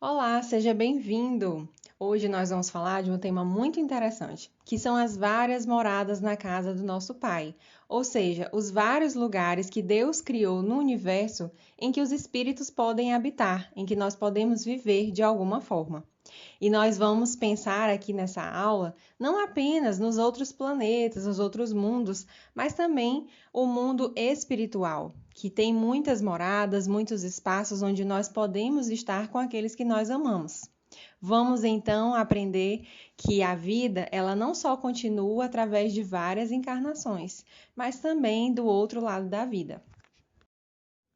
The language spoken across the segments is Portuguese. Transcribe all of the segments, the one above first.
Olá, seja bem-vindo! Hoje nós vamos falar de um tema muito interessante, que são as várias moradas na casa do nosso Pai, ou seja, os vários lugares que Deus criou no universo em que os espíritos podem habitar, em que nós podemos viver de alguma forma. E nós vamos pensar aqui nessa aula não apenas nos outros planetas, nos outros mundos, mas também o mundo espiritual, que tem muitas moradas, muitos espaços onde nós podemos estar com aqueles que nós amamos. Vamos então aprender que a vida, ela não só continua através de várias encarnações, mas também do outro lado da vida.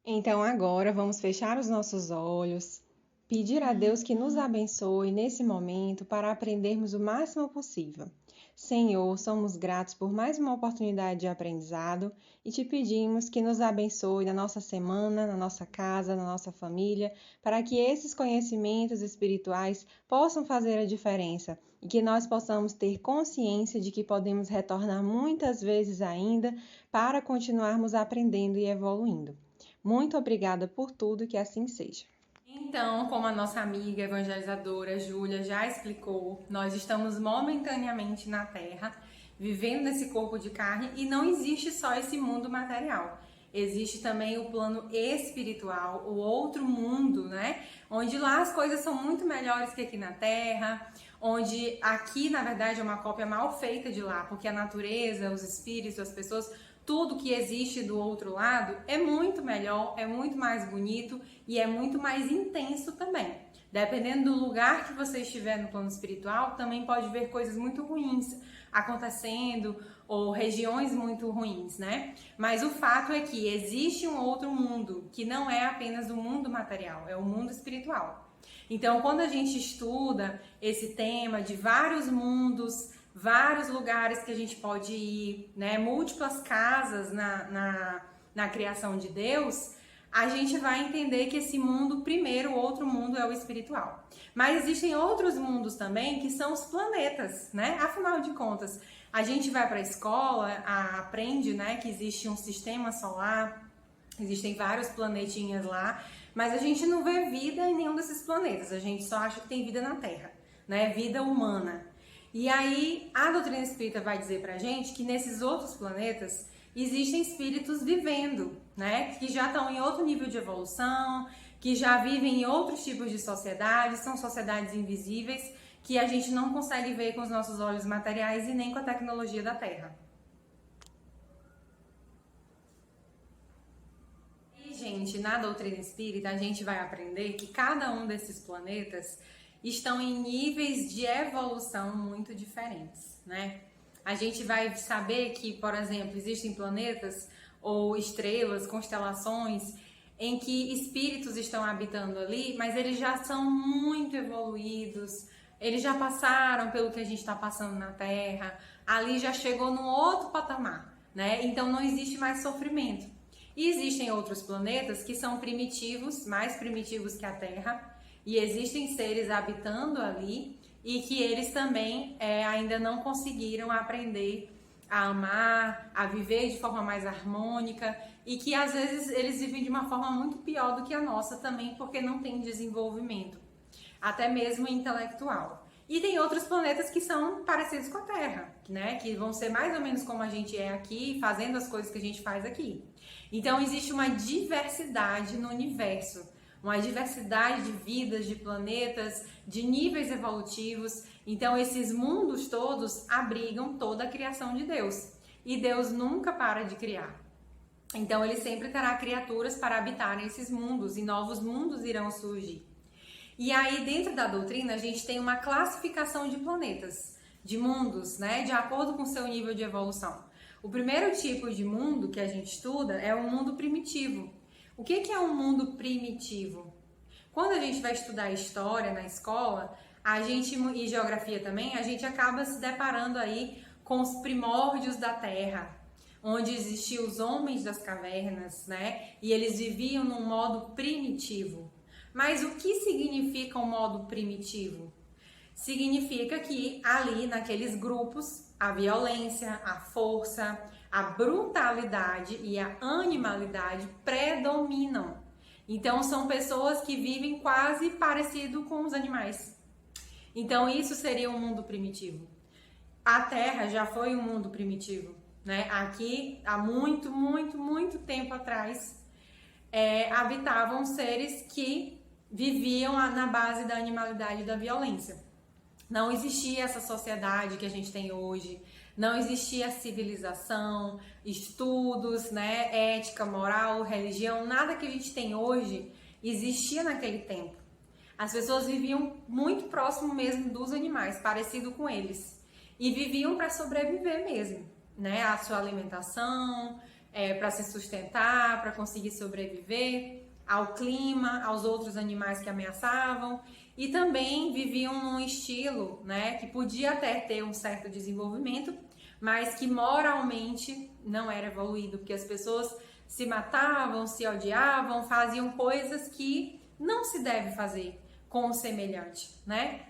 Então agora vamos fechar os nossos olhos, pedir a Deus que nos abençoe nesse momento para aprendermos o máximo possível. Senhor, somos gratos por mais uma oportunidade de aprendizado e te pedimos que nos abençoe na nossa semana, na nossa casa, na nossa família, para que esses conhecimentos espirituais possam fazer a diferença e que nós possamos ter consciência de que podemos retornar muitas vezes ainda para continuarmos aprendendo e evoluindo. Muito obrigada por tudo, que assim seja. Então, como a nossa amiga evangelizadora Júlia já explicou, nós estamos momentaneamente na Terra, vivendo nesse corpo de carne e não existe só esse mundo material. Existe também o plano espiritual, o outro mundo, né? Onde lá as coisas são muito melhores que aqui na Terra, onde aqui, na verdade, é uma cópia mal feita de lá, porque a natureza, os espíritos, as pessoas, tudo que existe do outro lado é muito melhor, é muito mais bonito e é muito mais intenso também. Dependendo do lugar que você estiver no plano espiritual, também pode ver coisas muito ruins acontecendo ou regiões muito ruins, né? Mas o fato é que existe um outro mundo que não é apenas o mundo material, é o mundo espiritual. Então, quando a gente estuda esse tema de vários mundos, vários lugares que a gente pode ir, né? Múltiplas casas na criação de Deus, a gente vai entender que esse mundo, primeiro, o outro mundo é o espiritual. Mas existem outros mundos também, que são os planetas, né? Afinal de contas, a gente vai para a escola, aprende, né, que existe um sistema solar, existem vários planetinhas lá, mas a gente não vê vida em nenhum desses planetas, a gente só acha que tem vida na Terra, né? Vida humana. E aí, a doutrina espírita vai dizer pra gente que nesses outros planetas existem espíritos vivendo, né? Que já estão em outro nível de evolução, que já vivem em outros tipos de sociedades, são sociedades invisíveis que a gente não consegue ver com os nossos olhos materiais e nem com a tecnologia da Terra. E, gente, na doutrina espírita a gente vai aprender que cada um desses planetas estão em níveis de evolução muito diferentes, né? A gente vai saber que, por exemplo, existem planetas ou estrelas, constelações em que espíritos estão habitando ali, mas eles já são muito evoluídos, eles já passaram pelo que a gente está passando na Terra, ali já chegou num outro patamar, né? Então não existe mais sofrimento. E existem outros planetas que são primitivos, mais primitivos que a Terra, e existem seres habitando ali e que eles também ainda não conseguiram aprender a amar, a viver de forma mais harmônica e que às vezes eles vivem de uma forma muito pior do que a nossa também, porque não tem desenvolvimento, até mesmo intelectual. E tem outros planetas que são parecidos com a Terra, né? Que vão ser mais ou menos como a gente é aqui, fazendo as coisas que a gente faz aqui. Então existe uma diversidade no universo, uma diversidade de vidas, de planetas, de níveis evolutivos. Então esses mundos todos abrigam toda a criação de Deus. E Deus nunca para de criar. Então ele sempre terá criaturas para habitar nesses mundos e novos mundos irão surgir. E aí dentro da doutrina a gente tem uma classificação de planetas, de mundos, né, de acordo com o seu nível de evolução. O primeiro tipo de mundo que a gente estuda é o mundo primitivo. O que é um mundo primitivo? Quando a gente vai estudar história na escola, e geografia também, a gente acaba se deparando aí com os primórdios da Terra, onde existiam os homens das cavernas, né? E eles viviam num modo primitivo. Mas o que significa um modo primitivo? Significa que ali naqueles grupos a violência, a força, a brutalidade e a animalidade predominam. Então são pessoas que vivem quase parecido com os animais. Então isso seria um mundo primitivo. A Terra já foi um mundo primitivo, né? Aqui há muito tempo atrás habitavam seres que viviam na base da animalidade e da violência. Não existia essa sociedade que a gente tem hoje, não existia civilização, estudos, né, ética, moral, religião, nada que a gente tem hoje existia naquele tempo. As pessoas viviam muito próximo mesmo dos animais, parecido com eles, e viviam para sobreviver mesmo, né, a sua alimentação, para se sustentar, para conseguir sobreviver ao clima, aos outros animais que ameaçavam, e também viviam num estilo, né, que podia até ter um certo desenvolvimento, mas que moralmente não era evoluído, porque as pessoas se matavam, se odiavam, faziam coisas que não se deve fazer com o semelhante, né?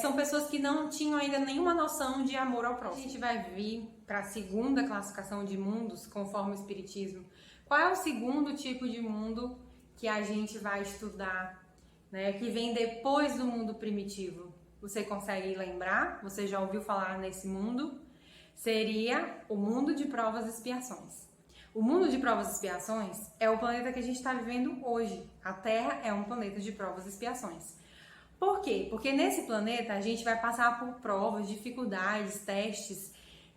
São pessoas que não tinham ainda nenhuma noção de amor ao próximo. A gente vai vir para a segunda classificação de mundos, conforme o Espiritismo. Qual é o segundo tipo de mundo que a gente vai estudar, né, que vem depois do mundo primitivo? Você consegue lembrar? Você já ouviu falar nesse mundo? Seria o mundo de provas e expiações. O mundo de provas e expiações é o planeta que a gente está vivendo hoje. A Terra é um planeta de provas e expiações. Por quê? Porque nesse planeta a gente vai passar por provas, dificuldades, testes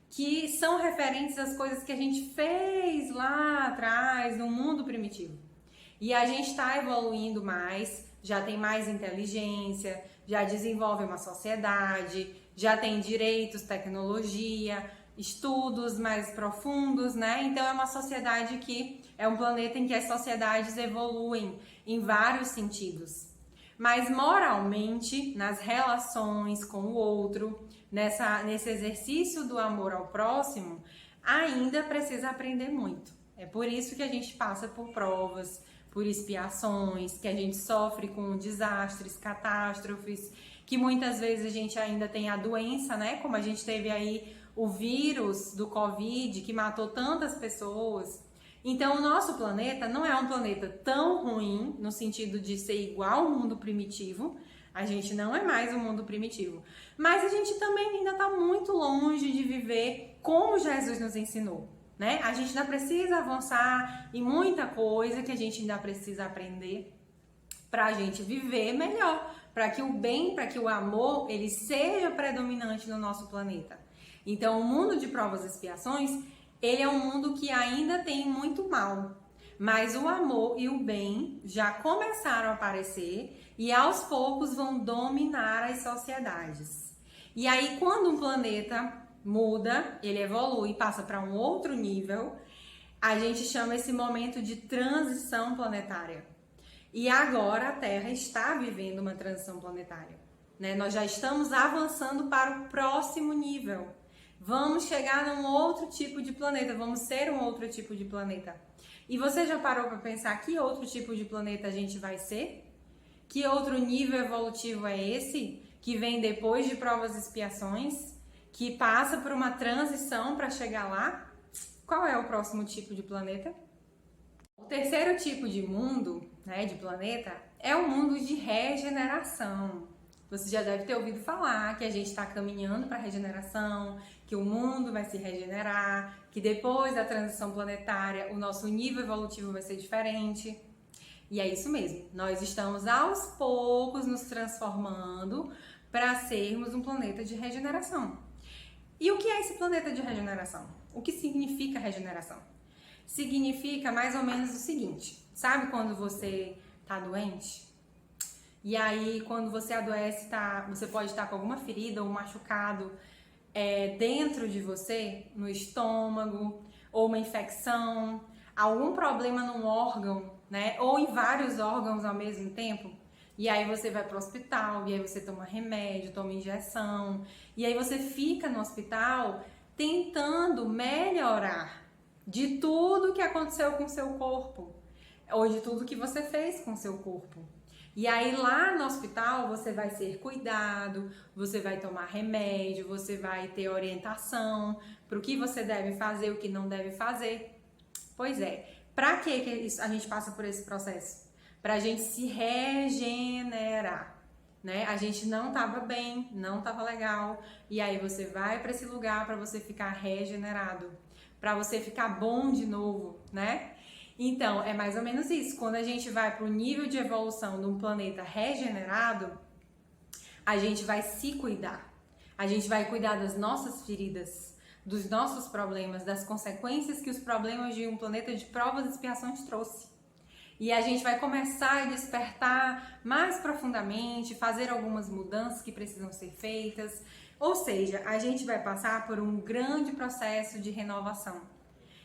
que são referentes às coisas que a gente fez lá atrás no mundo primitivo. E a gente está evoluindo mais, já tem mais inteligência, já desenvolve uma sociedade, já tem direitos, tecnologia, estudos mais profundos, né? Então é uma sociedade que é um planeta em que as sociedades evoluem em vários sentidos. Mas moralmente, nas relações com o outro, nesse exercício do amor ao próximo, ainda precisa aprender muito. É por isso que a gente passa por provas, por expiações, que a gente sofre com desastres, catástrofes, que muitas vezes a gente ainda tem a doença, né? Como a gente teve aí o vírus do Covid, que matou tantas pessoas. Então, o nosso planeta não é um planeta tão ruim, no sentido de ser igual ao mundo primitivo. A gente não é mais um mundo primitivo. Mas a gente também ainda está muito longe de viver como Jesus nos ensinou, né? A gente ainda precisa avançar em muita coisa que a gente ainda precisa aprender para a gente viver melhor, para que o bem, para que o amor, ele seja predominante no nosso planeta. Então, o mundo de provas e expiações, ele é um mundo que ainda tem muito mal, mas o amor e o bem já começaram a aparecer e aos poucos vão dominar as sociedades. E aí, quando um planeta muda, ele evolui, passa para um outro nível, a gente chama esse momento de transição planetária. E agora a Terra está vivendo uma transição planetária, né? Nós já estamos avançando para o próximo nível. Vamos chegar num outro tipo de planeta, vamos ser um outro tipo de planeta. E você já parou para pensar que outro tipo de planeta a gente vai ser? Que outro nível evolutivo é esse? Que vem depois de provas e expiações? Que passa por uma transição para chegar lá? Qual é o próximo tipo de planeta? O terceiro tipo de mundo, né, de planeta, é o mundo de regeneração. Você já deve ter ouvido falar que a gente está caminhando para a regeneração, que o mundo vai se regenerar, que depois da transição planetária o nosso nível evolutivo vai ser diferente. E é isso mesmo, nós estamos aos poucos nos transformando para sermos um planeta de regeneração. E o que é esse planeta de regeneração? O que significa regeneração? Significa mais ou menos o seguinte: sabe quando você está doente? E aí, quando você adoece, você pode estar com alguma ferida ou machucado dentro de você, no estômago, ou uma infecção, algum problema num órgão, né? Ou em vários órgãos ao mesmo tempo. E aí você vai para o hospital, e aí você toma remédio, toma injeção, e aí você fica no hospital tentando melhorar de tudo que aconteceu com o seu corpo, ou de tudo que você fez com o seu corpo. E aí lá no hospital você vai ser cuidado, você vai tomar remédio, você vai ter orientação para o que você deve fazer, o que não deve fazer. Pois é, para que a gente passa por esse processo? para a gente se regenerar, né? A gente não estava bem, não estava legal, e aí você vai para esse lugar para você ficar regenerado, para você ficar bom de novo, né? Então, é mais ou menos isso. Quando a gente vai para o nível de evolução de um planeta regenerado, a gente vai se cuidar. A gente vai cuidar das nossas feridas, dos nossos problemas, das consequências que os problemas de um planeta de provas e expiações trouxe. E a gente vai começar a despertar mais profundamente, fazer algumas mudanças que precisam ser feitas. Ou seja, a gente vai passar por um grande processo de renovação,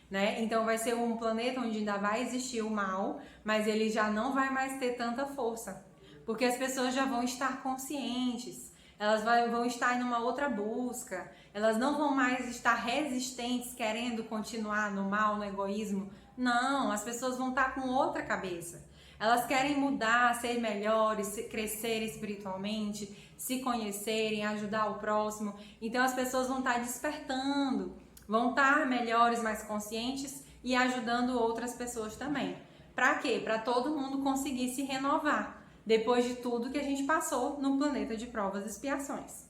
né? Então vai ser um planeta onde ainda vai existir o mal, mas ele já não vai mais ter tanta força, porque as pessoas já vão estar conscientes, elas vão estar em uma outra busca, elas não vão mais estar resistentes, querendo continuar no mal, no egoísmo. Não, as pessoas vão estar com outra cabeça. Elas querem mudar, ser melhores, crescer espiritualmente, se conhecerem, ajudar o próximo. Então as pessoas vão estar despertando, vão estar melhores, mais conscientes e ajudando outras pessoas também. Para quê? Para todo mundo conseguir se renovar depois de tudo que a gente passou no planeta de provas e expiações.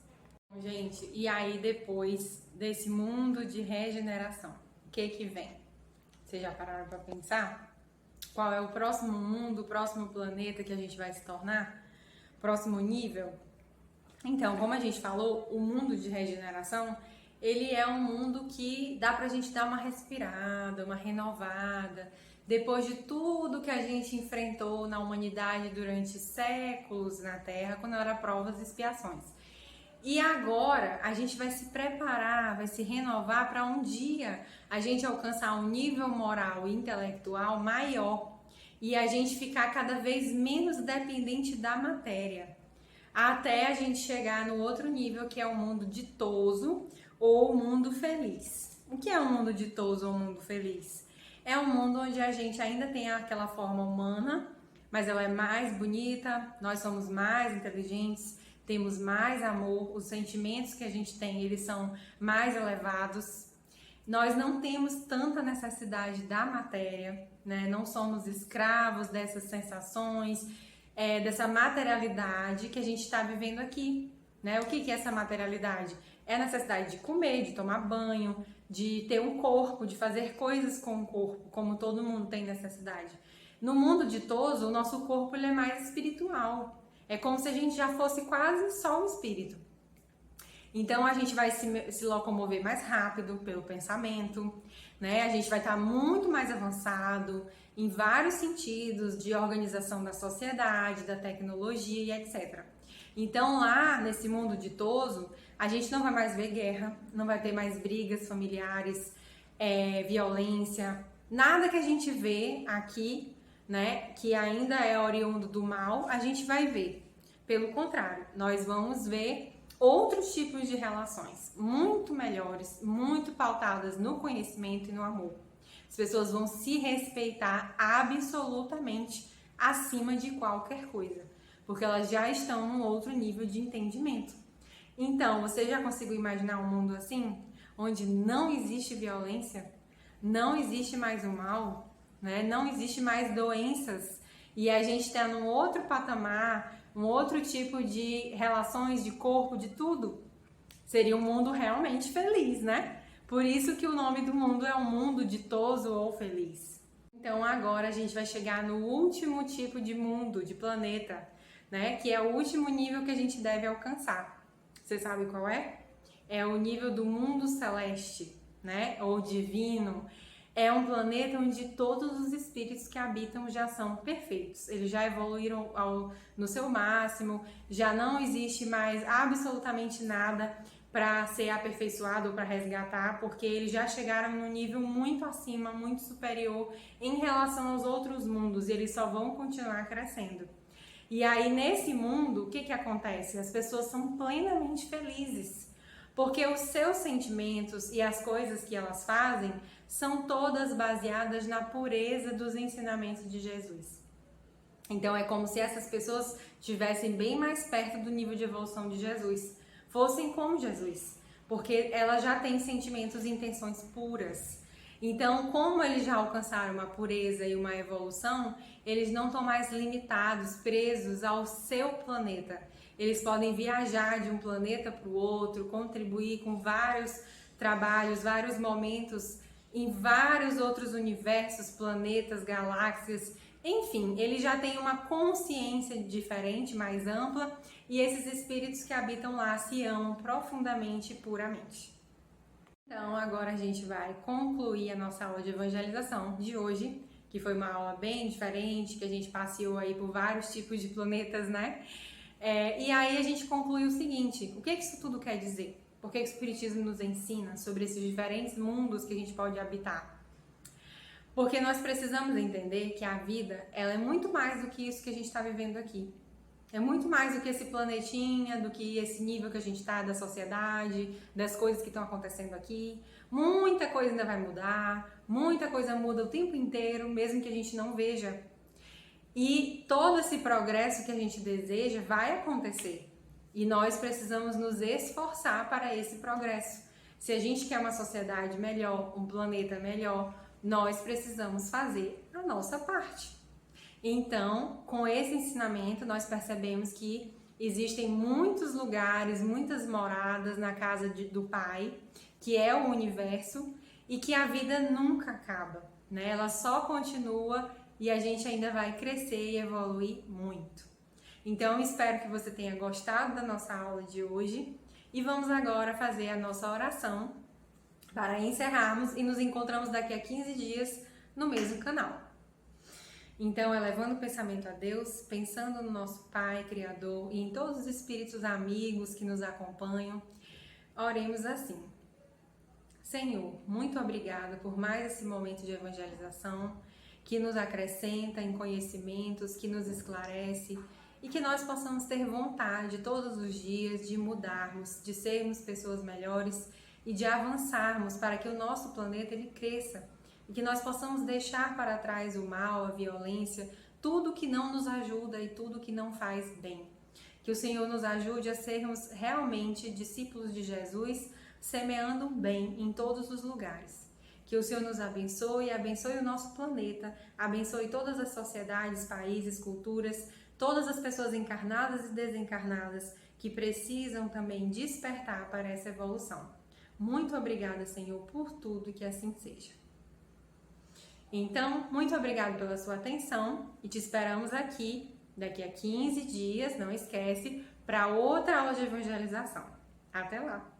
Gente, e aí depois desse mundo de regeneração, o que vem? Vocês já pararam para pensar? Qual é o próximo mundo, o próximo planeta que a gente vai se tornar? Próximo nível? Então, como a gente falou, o mundo de regeneração, ele é um mundo que dá pra gente dar uma respirada, uma renovada, depois de tudo que a gente enfrentou na humanidade durante séculos na Terra, quando era provas e expiações. E agora a gente vai se preparar, vai se renovar para um dia a gente alcançar um nível moral e intelectual maior e a gente ficar cada vez menos dependente da matéria, até a gente chegar no outro nível, que é o mundo ditoso ou o mundo feliz. O que é um mundo ditoso ou um mundo feliz? É um mundo onde a gente ainda tem aquela forma humana, mas ela é mais bonita, nós somos mais inteligentes, temos mais amor, os sentimentos que a gente tem, eles são mais elevados. Nós não temos tanta necessidade da matéria, né? Não somos escravos dessas sensações, dessa materialidade que a gente está vivendo aqui, né? O que é essa materialidade? É a necessidade de comer, de tomar banho, de ter um corpo, de fazer coisas com o corpo, como todo mundo tem necessidade. No mundo ditoso, o nosso corpo ele é mais espiritual. É como se a gente já fosse quase só um espírito. Então a gente vai se locomover mais rápido pelo pensamento, né? A gente vai estar muito mais avançado em vários sentidos de organização da sociedade, da tecnologia e etc. Então lá nesse mundo ditoso, a gente não vai mais ver guerra, não vai ter mais brigas familiares, violência, nada que a gente vê aqui, né, que ainda é oriundo do mal, a gente vai ver. Pelo contrário, nós vamos ver outros tipos de relações muito melhores, muito pautadas no conhecimento e no amor. As pessoas vão se respeitar absolutamente acima de qualquer coisa, porque elas já estão num outro nível de entendimento. Então, você já conseguiu imaginar um mundo assim, onde não existe violência, não existe mais o mal, né? Não existe mais doenças e a gente está num outro patamar, um outro tipo de relações de corpo, de tudo? Seria um mundo realmente feliz, né? Por isso que o nome do mundo é um mundo ditoso ou feliz. Então agora a gente vai chegar no último tipo de mundo, de planeta, né? Que é o último nível que a gente deve alcançar. Você sabe qual é? É o nível do mundo celeste, né? Ou divino. É um planeta onde todos os espíritos que habitam já são perfeitos. Eles já evoluíram no seu máximo, já não existe mais absolutamente nada para ser aperfeiçoado ou para resgatar, porque eles já chegaram num nível muito acima, muito superior em relação aos outros mundos e eles só vão continuar crescendo. E aí nesse mundo, o que acontece? As pessoas são plenamente felizes, porque os seus sentimentos e as coisas que elas fazem são todas baseadas na pureza dos ensinamentos de Jesus. Então é como se essas pessoas estivessem bem mais perto do nível de evolução de Jesus, fossem como Jesus, porque elas já têm sentimentos e intenções puras. Então, como eles já alcançaram uma pureza e uma evolução, eles não estão mais limitados, presos ao seu planeta. Eles podem viajar de um planeta para o outro, contribuir com vários trabalhos, vários momentos em vários outros universos, planetas, galáxias, enfim, ele já tem uma consciência diferente, mais ampla, e esses espíritos que habitam lá se amam profundamente e puramente. Então, agora a gente vai concluir a nossa aula de evangelização de hoje, que foi uma aula bem diferente, que a gente passeou aí por vários tipos de planetas, né? E aí a gente conclui o seguinte: o que isso tudo quer dizer? Por que o Espiritismo nos ensina sobre esses diferentes mundos que a gente pode habitar? Porque nós precisamos entender que a vida, ela é muito mais do que isso que a gente está vivendo aqui. É muito mais do que esse planetinha, do que esse nível que a gente está da sociedade, das coisas que estão acontecendo aqui. Muita coisa ainda vai mudar, muita coisa muda o tempo inteiro, mesmo que a gente não veja. E todo esse progresso que a gente deseja vai acontecer. E nós precisamos nos esforçar para esse progresso. Se a gente quer uma sociedade melhor, um planeta melhor, nós precisamos fazer a nossa parte. Então, com esse ensinamento, nós percebemos que existem muitos lugares, muitas moradas na casa do Pai, que é o universo, e que a vida nunca acaba, né? Ela só continua e a gente ainda vai crescer e evoluir muito. Então, espero que você tenha gostado da nossa aula de hoje e vamos agora fazer a nossa oração para encerrarmos e nos encontramos daqui a 15 dias no mesmo canal. Então, elevando o pensamento a Deus, pensando no nosso Pai Criador e em todos os espíritos amigos que nos acompanham, oremos assim: Senhor, muito obrigada por mais esse momento de evangelização que nos acrescenta em conhecimentos, que nos esclarece e que nós possamos ter vontade todos os dias de mudarmos, de sermos pessoas melhores e de avançarmos para que o nosso planeta ele cresça e que nós possamos deixar para trás o mal, a violência, tudo que não nos ajuda e tudo que não faz bem. Que o Senhor nos ajude a sermos realmente discípulos de Jesus, semeando o bem em todos os lugares. Que o Senhor nos abençoe, abençoe o nosso planeta, abençoe todas as sociedades, países, culturas, todas as pessoas encarnadas e desencarnadas que precisam também despertar para essa evolução. Muito obrigada, Senhor, por tudo e que assim seja. Então, muito obrigada pela sua atenção e te esperamos aqui daqui a 15 dias, não esquece, para outra aula de evangelização. Até lá!